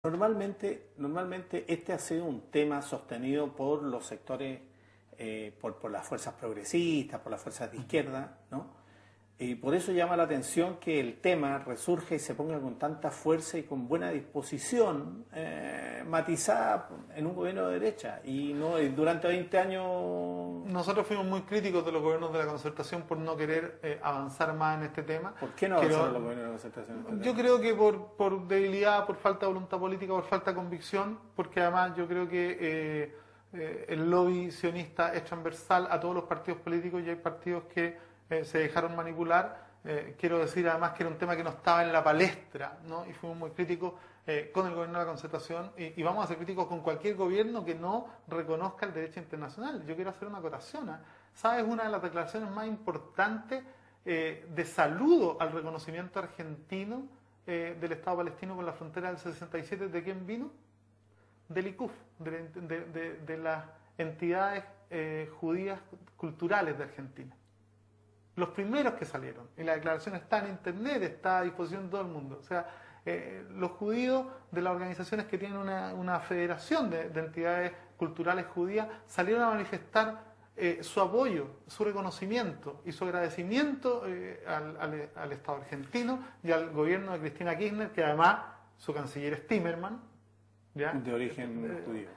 Normalmente este ha sido un tema sostenido por los sectores, por las fuerzas progresistas, por las fuerzas de izquierda, ¿no? Y por eso llama la atención que el tema resurge y se ponga con tanta fuerza y con buena disposición, matizada en un gobierno de derecha. Y no durante 20 años... Nosotros fuimos muy críticos de los gobiernos de la concertación por no querer avanzar más en este tema. ¿Por qué no avanzaron los gobiernos de la concertación en este tema? Yo creo que por debilidad, por falta de voluntad política, por falta de convicción, porque además yo creo que el lobby sionista es transversal a todos los partidos políticos y hay partidos que se dejaron manipular. Quiero decir además que era un tema que no estaba en la palestra, ¿no? Y fuimos muy críticos con el gobierno de la concertación y vamos a ser críticos con cualquier gobierno que no reconozca el derecho internacional. Yo quiero hacer una acotación. ¿Sabes? Una de las declaraciones más importantes de saludo al reconocimiento argentino del Estado palestino con la frontera del 67, ¿de quién vino? Del ICUF, de las entidades judías culturales de Argentina. Los primeros que salieron, y la declaración está en internet, está a disposición de todo el mundo. O sea, los judíos de las organizaciones que tienen una federación de entidades culturales judías salieron a manifestar su apoyo, su reconocimiento y su agradecimiento al Estado argentino y al gobierno de Cristina Kirchner, que además su canciller es Timerman, ¿ya? De origen judío.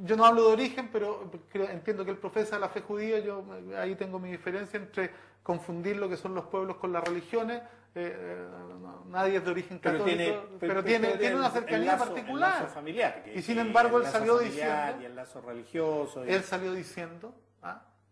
Yo no hablo de origen, pero entiendo que él profesa la fe judía. Yo ahí tengo mi diferencia entre confundir lo que son los pueblos con las religiones. Nadie es de origen católico, pero tiene una cercanía particular. El lazo familiar, y sin embargo él salió diciendo, y el lazo religioso. Él salió diciendo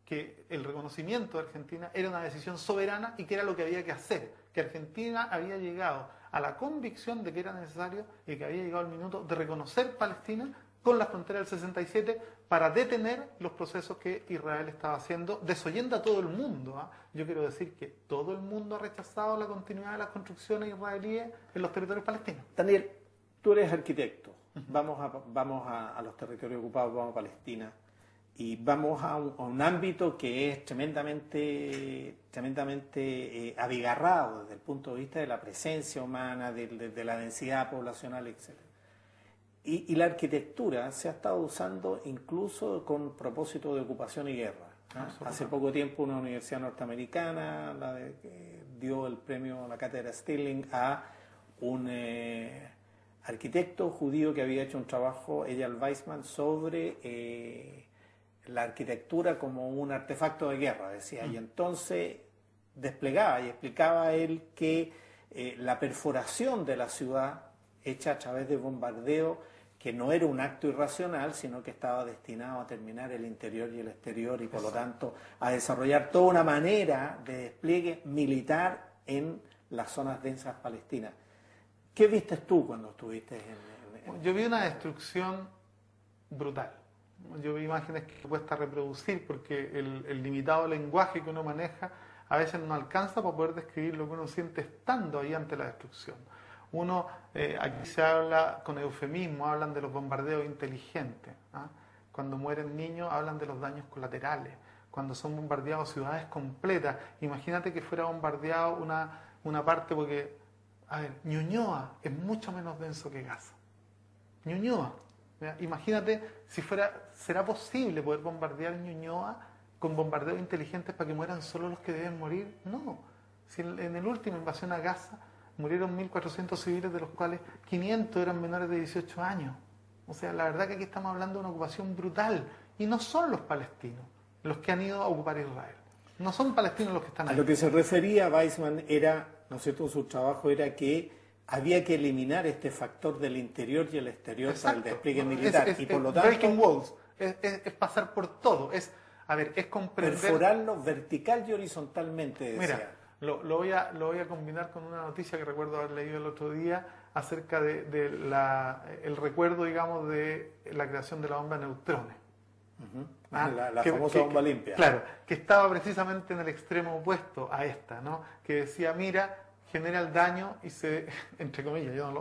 que el reconocimiento de Argentina era una decisión soberana y que era lo que había que hacer, que Argentina había llegado a la convicción de que era necesario y que había llegado el minuto de reconocer Palestina con la frontera del 67 para detener los procesos que Israel estaba haciendo, desoyendo a todo el mundo. Yo quiero decir que todo el mundo ha rechazado la continuidad de las construcciones israelíes en los territorios palestinos. Daniel, tú eres arquitecto. Vamos a los territorios ocupados, vamos a Palestina y vamos a un ámbito que es tremendamente abigarrado desde el punto de vista de la presencia humana, de la densidad poblacional, etc. Y la arquitectura se ha estado usando incluso con propósito de ocupación y guerra. Hace poco tiempo una universidad norteamericana dio el premio, la cátedra Stirling, a un arquitecto judío que había hecho un trabajo, Eyal Weizman, sobre la arquitectura como un artefacto de guerra, decía. Y entonces desplegaba y explicaba él que la perforación de la ciudad hecha a través de bombardeo, que no era un acto irracional, sino que estaba destinado a terminar el interior y el exterior y por lo tanto a desarrollar toda una manera de despliegue militar en las zonas densas palestinas. ¿Qué viste tú cuando estuviste en... Yo vi una destrucción brutal. Yo vi imágenes que cuesta reproducir porque el limitado lenguaje que uno maneja a veces no alcanza para poder describir lo que uno siente estando ahí ante la destrucción. Aquí se habla con eufemismo, hablan de los bombardeos inteligentes. Cuando mueren niños hablan de los daños colaterales. Cuando son bombardeados ciudades completas. Imagínate que fuera bombardeado una parte, porque, Ñuñoa es mucho menos denso que Gaza. Ñuñoa. Imagínate si ¿será posible poder bombardear Ñuñoa con bombardeos inteligentes para que mueran solo los que deben morir? No. Si en el último invasión a Gaza murieron 1.400 civiles, de los cuales 500 eran menores de 18 años. O sea, la verdad que aquí estamos hablando de una ocupación brutal. Y no son los palestinos los que han ido a ocupar Israel. No son palestinos los que están ahí. A lo que se refería Weizmann era, ¿no es cierto?, su trabajo era que había que eliminar este factor del interior y el exterior. Exacto. Para el despliegue militar. Y por lo tanto, breaking walls. Es pasar por todo. Es comprender... Perforarlo vertical y horizontalmente, decía. Mira, lo voy a combinar con una noticia que recuerdo haber leído el otro día acerca el recuerdo, digamos, de la creación de la bomba de neutrones. La famosa bomba limpia. Claro, que estaba precisamente en el extremo opuesto a esta, ¿no? Que decía, mira, genera el daño y se, entre comillas, yo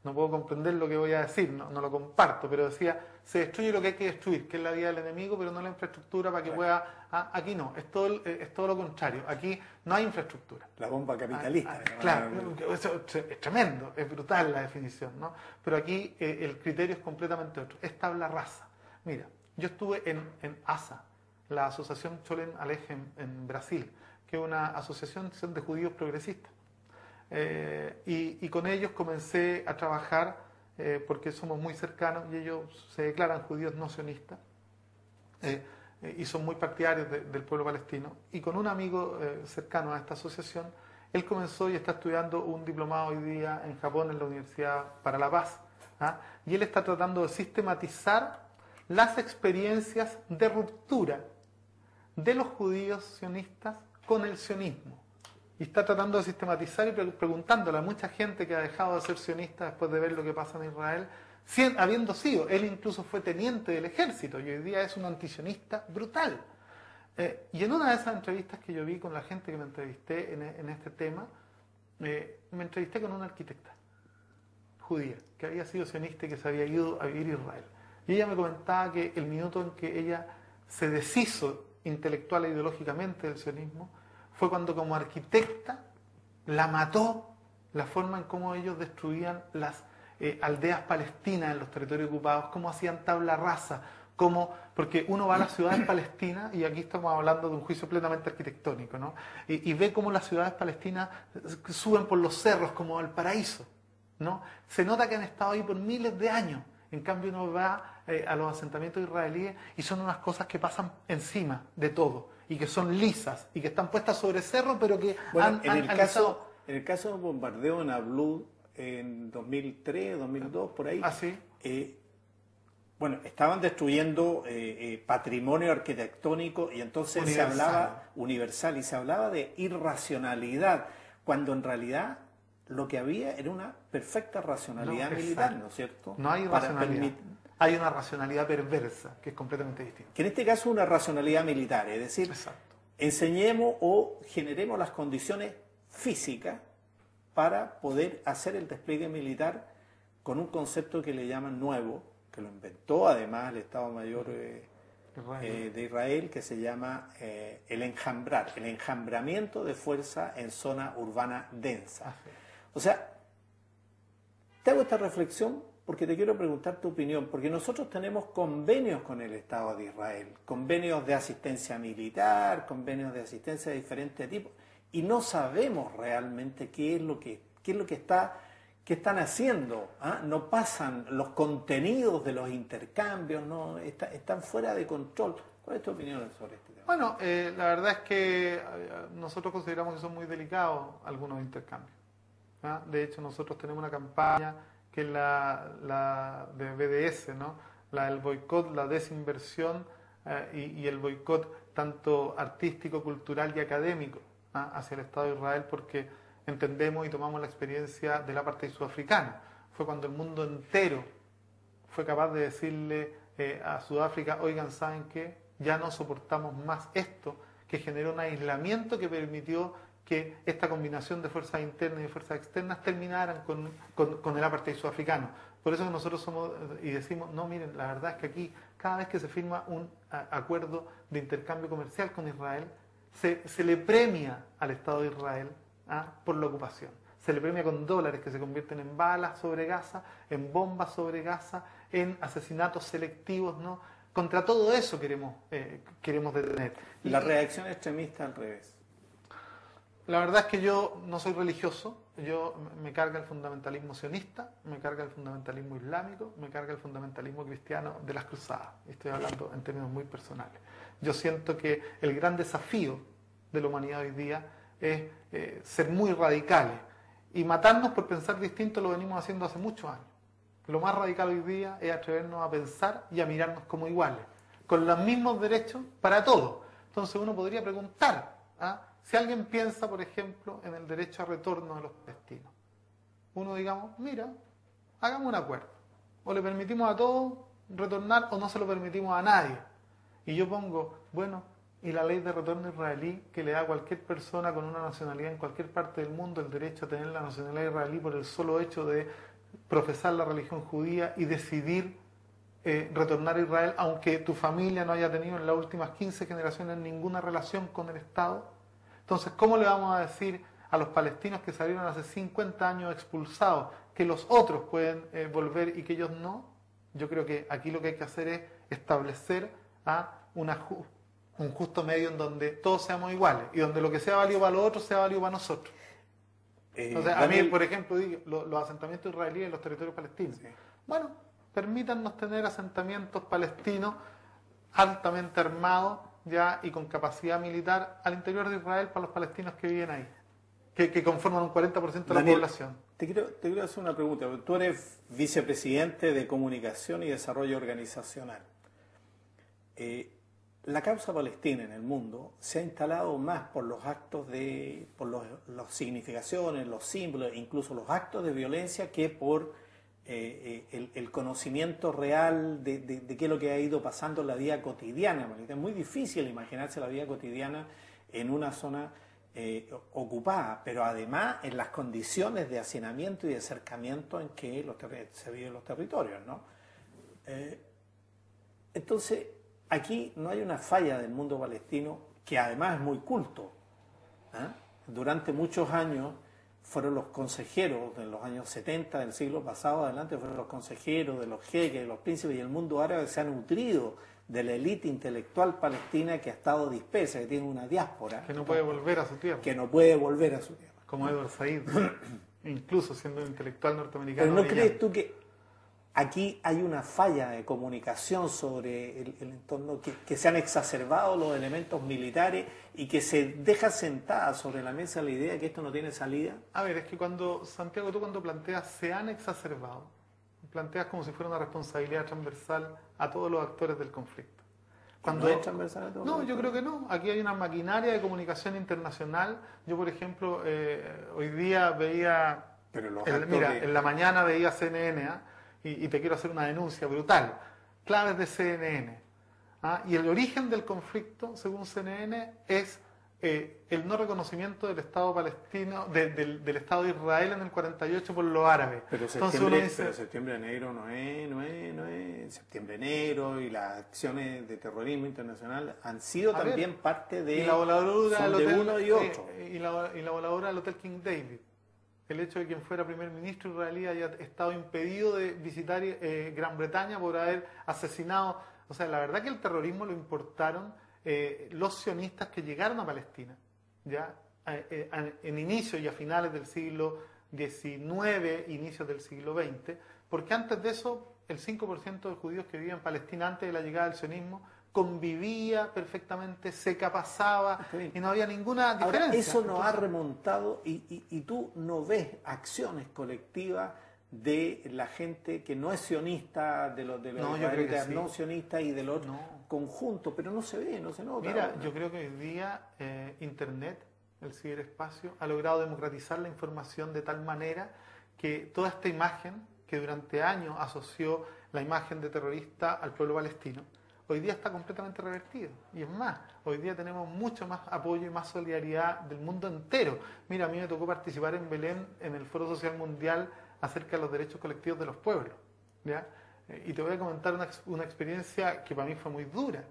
no puedo comprender lo que voy a decir, no lo comparto, pero decía, se destruye lo que hay que destruir, que es la vida del enemigo, pero no la infraestructura para que pueda... aquí no, es todo lo contrario, aquí no hay infraestructura. La bomba capitalista. Claro, eso es tremendo, es brutal la definición, ¿no? Pero aquí el criterio es completamente otro, es tabla rasa. Mira, yo estuve en ASA, la Asociación Cholem Aleje en Brasil, que es una asociación de judíos progresistas. Y con ellos comencé a trabajar porque somos muy cercanos y ellos se declaran judíos no sionistas y son muy partidarios del pueblo palestino. Y con un amigo cercano a esta asociación, él comenzó y está estudiando un diplomado hoy día en Japón en la Universidad para la Paz. ¿Ah? Y él está tratando de sistematizar las experiencias de ruptura de los judíos sionistas con el sionismo. Y está tratando de sistematizar y preguntándole a mucha gente que ha dejado de ser sionista después de ver lo que pasa en Israel, habiendo sido, él incluso fue teniente del ejército y hoy día es un antisionista brutal. Y en una de esas entrevistas que yo vi con la gente que me entrevisté en este tema, me entrevisté con una arquitecta judía que había sido sionista y que se había ido a vivir a Israel. Y ella me comentaba que el minuto en que ella se deshizo intelectual e ideológicamente del sionismo fue cuando como arquitecta la mató la forma en cómo ellos destruían las aldeas palestinas en los territorios ocupados, cómo hacían tabla rasa, porque uno va a las ciudades palestinas, y aquí estamos hablando de un juicio plenamente arquitectónico, ¿no? Y ve cómo las ciudades palestinas suben por los cerros como el paraíso, ¿no? Se nota que han estado ahí por miles de años. En cambio uno va a los asentamientos israelíes y son unas cosas que pasan encima de todo y que son lisas y que están puestas sobre cerro, pero que en el caso del bombardeo en Nablus en 2003, 2002, por ahí, estaban destruyendo patrimonio arquitectónico y entonces se hablaba universal y se hablaba de irracionalidad, cuando en realidad lo que había era una perfecta racionalidad militar, ¿no es cierto? No hay racionalidad. Hay una racionalidad perversa, que es completamente distinta. Que en este caso es una racionalidad militar, es decir, enseñemos o generemos las condiciones físicas para poder hacer el despliegue militar con un concepto que le llaman nuevo, que lo inventó además el Estado Mayor de Israel, que se llama el enjambramiento de fuerza en zona urbana densa. O sea, te hago esta reflexión porque te quiero preguntar tu opinión, porque nosotros tenemos convenios con el Estado de Israel, convenios de asistencia militar, convenios de asistencia de diferentes tipos, y no sabemos realmente qué es lo que están haciendo. ¿Ah? No pasan los contenidos de los intercambios, no están fuera de control. ¿Cuál es tu opinión sobre este tema? Bueno, la verdad es que nosotros consideramos que son muy delicados algunos intercambios. ¿Ah? De hecho, nosotros tenemos una campaña que es la de BDS, ¿no? La del boicot, la desinversión y el boicot tanto artístico, cultural y académico hacia el Estado de Israel, porque entendemos y tomamos la experiencia del apartheid sudafricano. Fue cuando el mundo entero fue capaz de decirle a Sudáfrica, oigan, ¿saben qué? Ya no soportamos más esto, que generó un aislamiento que permitió que esta combinación de fuerzas internas y fuerzas externas terminaran con el apartheid sudafricano. Por eso que nosotros somos y decimos, no, miren, la verdad es que aquí, cada vez que se firma un acuerdo de intercambio comercial con Israel, se le premia al Estado de Israel por la ocupación. Se le premia con dólares que se convierten en balas sobre Gaza, en bombas sobre Gaza, en asesinatos selectivos, ¿no? Contra todo eso queremos detener. La reacción extremista al revés. La verdad es que yo no soy religioso, me carga el fundamentalismo sionista, me carga el fundamentalismo islámico, me carga el fundamentalismo cristiano de las cruzadas. Estoy hablando en términos muy personales. Yo siento que el gran desafío de la humanidad hoy día es ser muy radicales, y matarnos por pensar distinto lo venimos haciendo hace muchos años. Lo más radical hoy día es atrevernos a pensar y a mirarnos como iguales, con los mismos derechos para todos. Entonces uno podría preguntar, si alguien piensa, por ejemplo, en el derecho a retorno de los palestinos, uno digamos, mira, hagamos un acuerdo, o le permitimos a todos retornar o no se lo permitimos a nadie. Y yo pongo, bueno, y la ley de retorno israelí que le da a cualquier persona con una nacionalidad en cualquier parte del mundo el derecho a tener la nacionalidad israelí por el solo hecho de profesar la religión judía y decidir retornar a Israel, aunque tu familia no haya tenido en las últimas 15 generaciones ninguna relación con el Estado. Entonces, ¿cómo le vamos a decir a los palestinos que salieron hace 50 años expulsados que los otros pueden volver y que ellos no? Yo creo que aquí lo que hay que hacer es establecer un justo medio en donde todos seamos iguales y donde lo que sea válido para los otros sea válido para nosotros. O sea, a mí, por ejemplo, digo, los asentamientos israelíes en los territorios palestinos. Sí. Bueno, permítannos tener asentamientos palestinos altamente armados ya y con capacidad militar al interior de Israel para los palestinos que viven ahí, que conforman un 40% de la población. Te quiero hacer una pregunta. Tú eres vicepresidente de Comunicación y Desarrollo Organizacional. La causa palestina en el mundo se ha instalado más por los actos por las significaciones, los símbolos, incluso los actos de violencia, que por el conocimiento real de qué es lo que ha ido pasando en la vida cotidiana. Es muy difícil imaginarse la vida cotidiana en una zona ocupada, pero además en las condiciones de hacinamiento y de acercamiento en que se viven los territorios, ¿no? Entonces, aquí no hay una falla del mundo palestino, que además es muy culto. Durante muchos años fueron los consejeros, en los años 70 del siglo pasado adelante, fueron los consejeros de los jeques, de los príncipes, y el mundo árabe se ha nutrido de la élite intelectual palestina que ha estado dispersa, que tiene una diáspora. Que no puede volver a su tierra. Que no puede volver a su tierra. Como Edward Said, incluso siendo un intelectual norteamericano. Pero ¿no crees tú que aquí hay una falla de comunicación sobre el entorno, que se han exacerbado los elementos militares y que se deja sentada sobre la mesa la idea de que esto no tiene salida? A ver, es que Santiago, tú cuando planteas se han exacerbado, planteas como si fuera una responsabilidad transversal a todos los actores del conflicto. ¿No es transversal a todos? No, yo creo que no. Aquí hay una maquinaria de comunicación internacional. Yo, por ejemplo, hoy día veía... Pero en la mañana veía CNN, y te quiero hacer una denuncia brutal. Claves de CNN. Y el origen del conflicto, según CNN, es el no reconocimiento del Estado palestino, del Estado de Israel en el 48 por los árabes. Pero septiembre negro no es septiembre negro, y las acciones de terrorismo internacional han sido también parte de, la voladura de uno y otro. Y la voladura del Hotel King David. El hecho de que quien fuera primer ministro israelí haya estado impedido de visitar Gran Bretaña por haber asesinado. O sea, la verdad que el terrorismo lo importaron los sionistas que llegaron a Palestina, ya en inicios y a finales del siglo XIX, inicios del siglo XX, porque antes de eso el 5% de judíos que vivían en Palestina antes de la llegada del sionismo convivía perfectamente, se capazaba y no había ninguna diferencia. Ahora, eso nos ha remontado y tú no ves acciones colectivas de la gente que no es sionista, de los no sionistas y de los conjuntos, pero no se ve, no se nota. Mira, yo creo que hoy día Internet, el ciberespacio, ha logrado democratizar la información de tal manera que toda esta imagen que durante años asoció la imagen de terrorista al pueblo palestino, hoy día está completamente revertido. Y es más, hoy día tenemos mucho más apoyo y más solidaridad del mundo entero. Mira, a mí me tocó participar en Belén en el Foro Social Mundial acerca de los derechos colectivos de los pueblos, ¿ya? Y te voy a comentar una experiencia que para mí fue muy dura.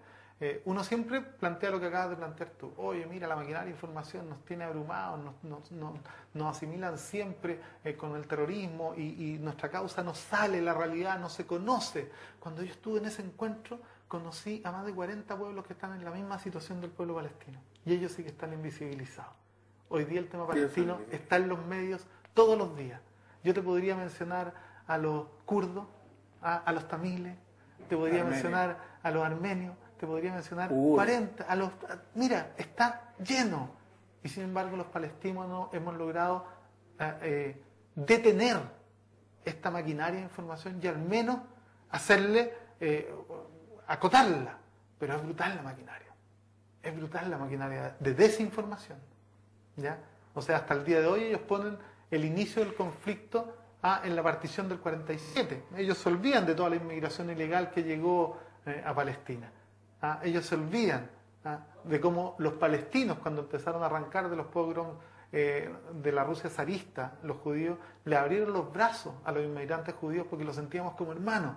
Uno siempre plantea lo que acabas de plantear tú. Oye, mira, la maquinaria de información nos tiene abrumados, nos asimilan siempre con el terrorismo y nuestra causa no sale, la realidad no se conoce. Cuando yo estuve en ese encuentro, conocí a más de 40 pueblos que están en la misma situación del pueblo palestino. Y ellos sí que están invisibilizados. Hoy día el tema palestino está en los medios todos los días. Yo te podría mencionar a los kurdos, a los tamiles, te podría mencionar a los armenios, te podría mencionar 40, mira, está lleno. Y sin embargo los palestinos hemos logrado detener esta maquinaria de información y al menos hacerle, acotarla. Pero es brutal la maquinaria de desinformación, ¿ya? O sea, hasta el día de hoy ellos ponen el inicio del conflicto en la partición del 47. Ellos se olvidan de toda la inmigración ilegal que llegó a Palestina. Ellos se olvidan de cómo los palestinos, cuando empezaron a arrancar de los pogroms de la Rusia zarista, los judíos le abrieron los brazos a los inmigrantes judíos porque los sentíamos como hermanos.